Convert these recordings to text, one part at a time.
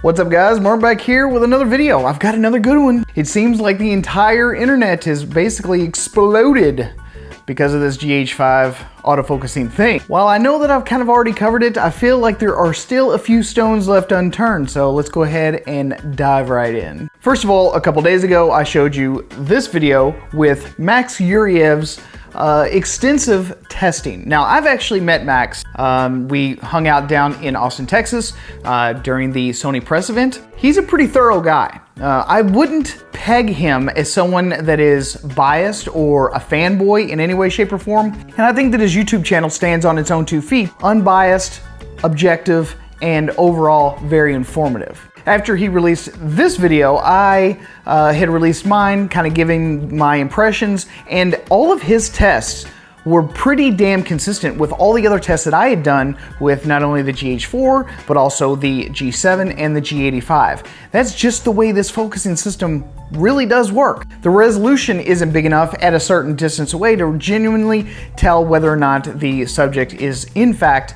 What's up guys, Mark back here with another video. I've got another good one. It seems like the entire internet has basically exploded because of this GH5 autofocusing thing. While I know that I've kind of already covered it, I feel like there are still a few stones left unturned, so let's go ahead and dive right in. First of all, a couple days ago, I showed you this video with Max Yureyev's extensive testing. Now, I've actually met Max. We hung out down in Austin, Texas during the Sony press event. He's a pretty thorough guy. I wouldn't peg him as someone that is biased or a fanboy in any way, shape, or form. And I think that his YouTube channel stands on its own 2 feet, unbiased, objective, and overall very informative. After he released this video, I had released mine, kind of giving my impressions, and all of his tests were pretty damn consistent with all the other tests that I had done with not only the GH4, but also the G7 and the G85. That's just the way this focusing system really does work. The resolution isn't big enough at a certain distance away to genuinely tell whether or not the subject is in fact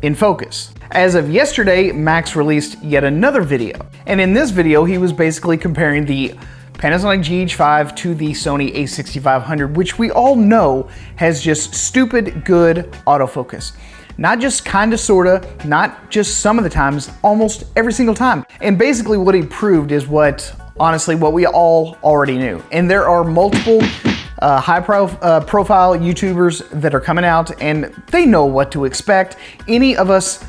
in focus. As of yesterday, Max released yet another video. And in this video, he was basically comparing the Panasonic GH5 to the Sony a6500, which we all know has just stupid good autofocus. Not just kinda, sorta, not just some of the times, almost every single time. And basically what he proved is honestly, what we all already knew. And there are multiple high-profile YouTubers that are coming out and they know what to expect. Any of us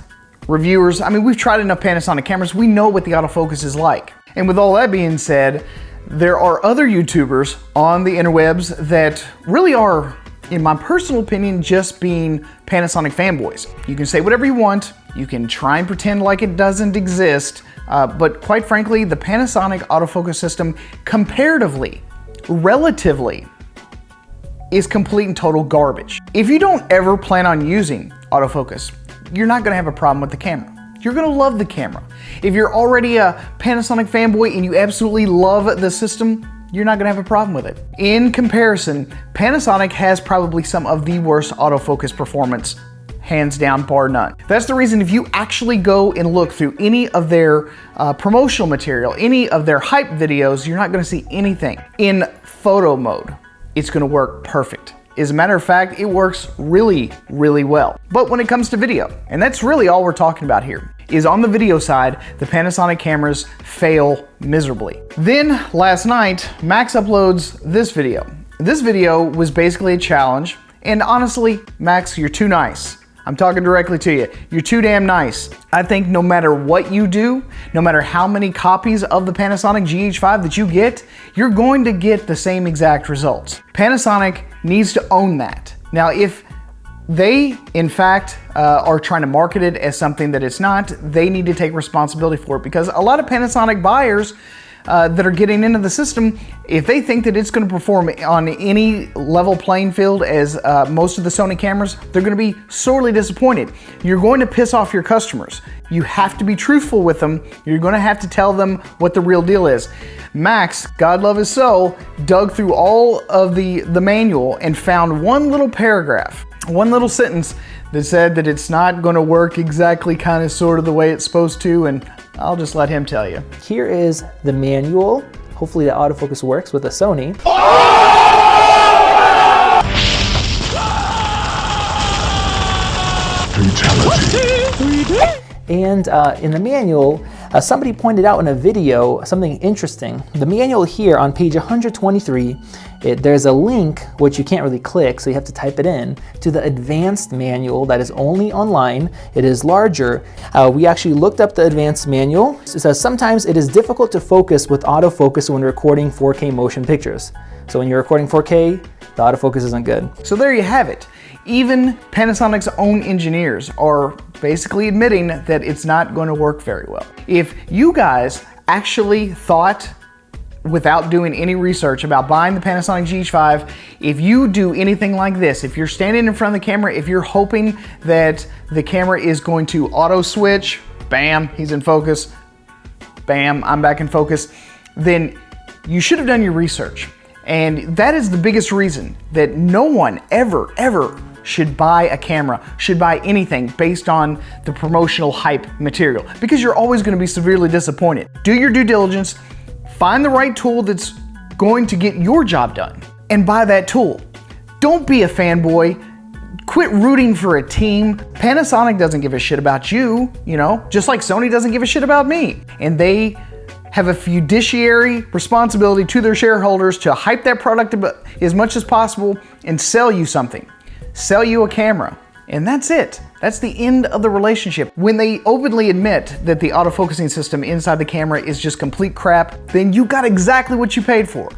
reviewers, I mean, we've tried enough Panasonic cameras, we know what the autofocus is like. And with all that being said, there are other YouTubers on the interwebs that really are, in my personal opinion, just being Panasonic fanboys. You can say whatever you want, you can try and pretend like it doesn't exist, but quite frankly, the Panasonic autofocus system, comparatively, relatively, is complete and total garbage. If you don't ever plan on using autofocus, you're not gonna have a problem with the camera. You're gonna love the camera. If you're already a Panasonic fanboy and you absolutely love the system, you're not gonna have a problem with it. In comparison, Panasonic has probably some of the worst autofocus performance, hands down, bar none. That's the reason if you actually go and look through any of their promotional material, any of their hype videos, you're not gonna see anything. In photo mode, it's gonna work perfect. As a matter of fact, it works really, really well. But when it comes to video, and that's really all we're talking about here, is on the video side, the Panasonic cameras fail miserably. Then last night, Max uploads this video. This video was basically a challenge, and honestly, Max, you're too nice. I'm talking directly to you. You're too damn nice. I think no matter what you do, no matter how many copies of the Panasonic GH5 that you get, you're going to get the same exact results. Panasonic needs to own that. Now, if they, in fact, are trying to market it as something that it's not, they need to take responsibility for it, because a lot of Panasonic buyers that are getting into the system, if they think that it's going to perform on any level playing field as most of the Sony cameras, they're going to be sorely disappointed. You're going to piss off your customers. You have to be truthful with them. You're going to have to tell them what the real deal is. Max, God love his soul, dug through all of the manual and found one little paragraph, one little sentence that said that it's not going to work exactly kind of sort of the way it's supposed to, and I'll just let him tell you. Here is the manual. Hopefully the autofocus works with a Sony. And in the manual, somebody pointed out in a video something interesting. The manual here on page 123, there's a link which you can't really click, so you have to type it in, to the advanced manual that is only online. It is larger. We actually looked up the advanced manual. It says sometimes it is difficult to focus with autofocus when recording 4K motion pictures. So when you're recording 4K, the autofocus isn't good. So there you have it. Even Panasonic's own engineers are basically admitting that it's not going to work very well. If you guys actually thought, without doing any research, about buying the Panasonic GH5, if you do anything like this, if you're standing in front of the camera, if you're hoping that the camera is going to auto switch, bam, he's in focus, bam, I'm back in focus, then you should have done your research. And that is the biggest reason that no one ever should buy a camera, should buy anything based on the promotional hype material, because you're always going to be severely disappointed. Do your due diligence, find the right tool that's going to get your job done, and buy that tool. Don't be a fanboy. Quit rooting for a team. Panasonic doesn't give a shit about you, you know, just like Sony doesn't give a shit about me. And they have a fiduciary responsibility to their shareholders to hype that product as much as possible and sell you something. Sell you a camera. And that's it. That's the end of the relationship. When they openly admit that the autofocusing system inside the camera is just complete crap, then you got exactly what you paid for.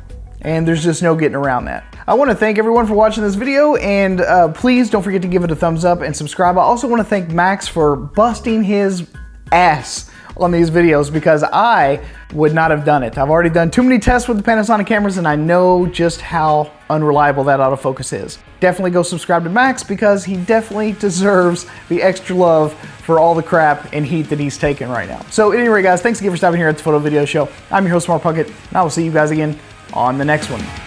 And there's just no getting around that. I want to thank everyone for watching this video, and please don't forget to give it a thumbs up and subscribe. I also want to thank Max for busting his ass on these videos, because I would not have done it. I've already done too many tests with the Panasonic cameras, and I know just how unreliable that autofocus is. Definitely go subscribe to Max, because he definitely deserves the extra love for all the crap and heat that he's taking right now. So anyway, guys, thanks again for stopping here at the Photo Video Show. I'm your host, Mark Puckett, and I will see you guys again on the next one.